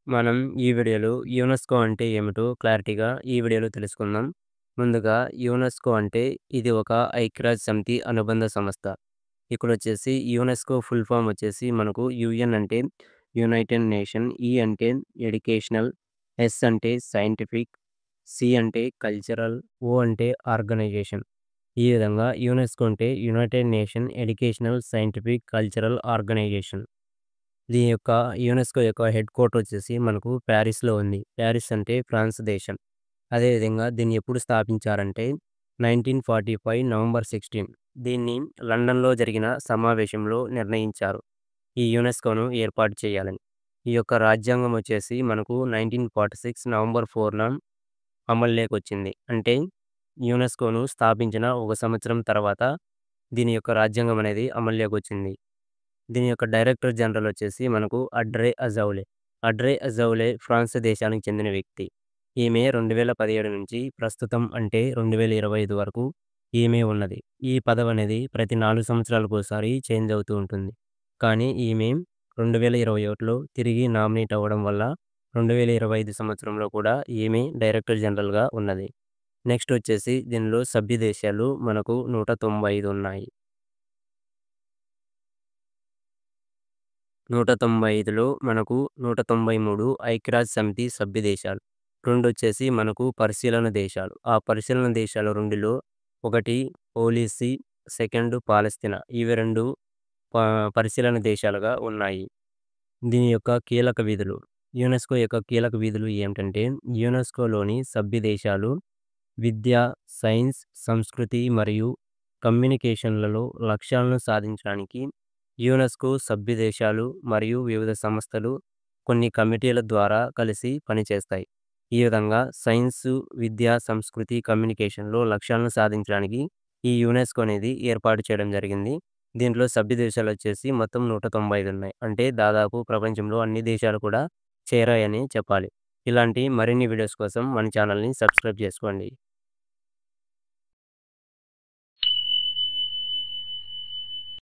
మనం ఈ వీడియోలో యునెస్కో అంటే ఏమిటో క్లారిటీగా ఈ వీడియోలో తెలుసుకుందాం. ముందుగా యునెస్కో అంటే ఇది ఒక ఐక్యరాజ్య సమితి అనుబంధ సంస్థ. ఇక్కడొచ్చేసి యునెస్కో ఫుల్ ఫామ్ వచ్చేసి మనకు యుఎన్ అంటే యునైటెడ్ నేషన్, ఈ అంటే ఎడ్యుకేషనల్, ఎస్ అంటే సైంటిఫిక్, సి అంటే కల్చరల్, ఓ అంటే ఆర్గనైజేషన్. ఈ విధంగా యునెస్కో అంటే United Nation educational, scientific, cultural organisation. దీని యొక్క యునెస్కో యొక్క హెడ్ క్వార్టర్ వచ్చేసి మనకు ప్యారిస్‌లో ఉంది. ప్యారిస్ అంటే ఫ్రాన్స్ దేశం. అదేవిధంగా దీన్ని ఎప్పుడు స్థాపించారంటే 1945 నవంబర్ 16 దీన్ని లండన్‌లో జరిగిన సమావేశంలో నిర్ణయించారు. ఈ యునెస్కోను ఏర్పాటు చేయాలని. ఈ యొక్క రాజ్యాంగం వచ్చేసి మనకు 1946 నవంబర్ 4న అమల్లోకొచ్చింది. అంటే యునెస్కోను స్థాపించిన ఒక సంవత్సరం తర్వాత దీని యొక్క రాజ్యాంగం అనేది అమల్లోకొచ్చింది. దీని యొక్క డైరెక్టర్ జనరల్ వచ్చేసి మనకు అడ్రే అజౌలే. అడ్రే అజౌలే ఫ్రాన్స్ దేశానికి చెందిన వ్యక్తి. ఈమె 2017 నుంచి ప్రస్తుతం అంటే 2025 వరకు ఈమె ఉన్నది. ఈ పదవనేది ప్రతి 4 సంవత్సరాలకోసారి చేంజ్ అవుతూ ఉంటుంది. కానీ ఈమె 2021లో తిరిగి నామినేట్ అవ్వడం వల్ల 2025 సంవత్సరంలో కూడా ఈమె డైరెక్టర్ జనరల్‌గా ఉన్నది. నెక్స్ట్ వచ్చేసి దీనిలో సభ్య దేశాలు మనకు 195 ఉన్నాయి. 195లో మనకు 193 ఐక్యరాజ్య సమితి సభ్య దేశాలు. రెండొచ్చేసి మనకు పరిశీలన దేశాలు. ఆ పరిశీలన దేశాలు 2లో ఒకటి పోలిసీ, సెకండ్ పాలస్తీనా. ఇవి 2 ప పరిశీలన దేశాలుగా ఉన్నాయి. దీని యొక్క కీలక విధులు. యునెస్కో యొక్క కీలక విధులు ఏమిటంటే యునెస్కోలోని సభ్య దేశాలు విద్య, సైన్స్, సంస్కృతి మరియు కమ్యూనికేషన్‌లలో లక్ష్యాలను సాధించడానికి యునెస్కో సభ్య దేశాలు మరియు వివిధ సంస్థలు కొన్ని కమిటీల ద్వారా కలిసి పనిచేస్తాయి. ఈ విధంగా సైన్సు, విద్య, సంస్కృతి, కమ్యూనికేషన్‌లో లక్ష్యాలను సాధించడానికి ఈ యునెస్కో అనేది ఏర్పాటు చేయడం జరిగింది. దీంట్లో సభ్య దేశాలొచ్చేసి మొత్తం 195 ఉన్నాయి. అంటే దాదాపు ప్రపంచంలో అన్ని దేశాలు కూడా చేరాయని చెప్పాలి. ఇలాంటి మరిన్ని వీడియోస్ కోసం మన ఛానల్‌ని సబ్స్క్రైబ్ చేసుకోండి.